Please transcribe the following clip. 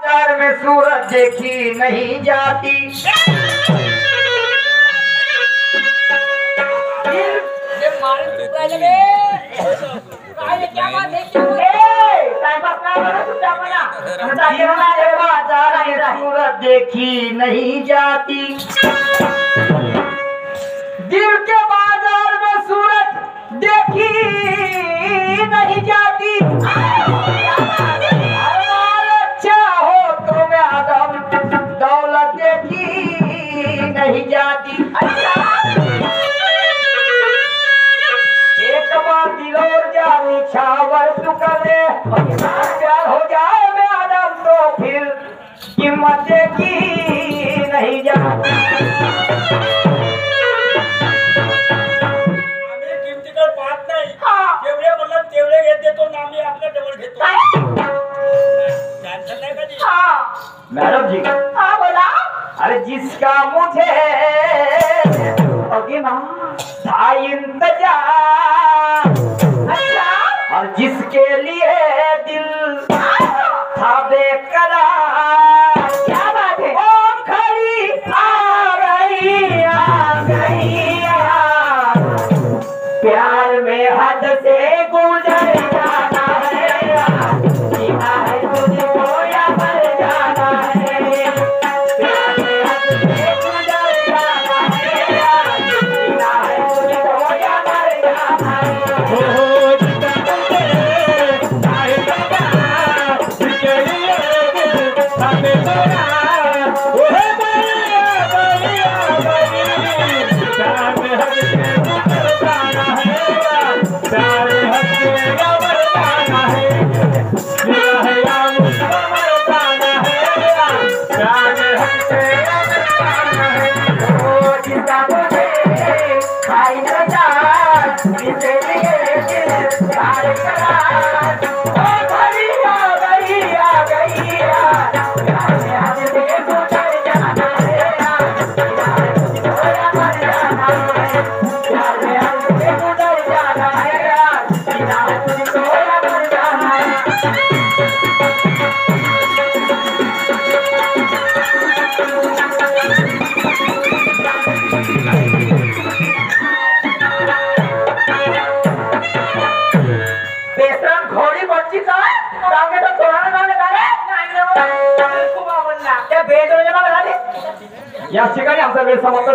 बाजार में सूरत देखी नहीं जाती। सूरत देखी नहीं जाती। दिल के बाजार में सूरत देखी नहीं जाती। अच्छा हो तो मैं आदम दौलत देखी नहीं जाती। एक बार दिलोर जानी छावर तू करे प्यार हो जाए मैं आदम तो फिर कीमत देखी नहीं जाती। मैडम जी हाँ बोला। अरे जिसका मुझे था इंतजार और जिसके लिए दिल था बेकरार। क्या बात है। वो खड़ी आ गई प्यार में हद से गुजर जाना है। जीना है तुझको या मर जाना है। प्यार में हद से गुजर जाना है। जीना है तुझको या मर जाना है। या ठिकाणी आमचा वेळ समाप्त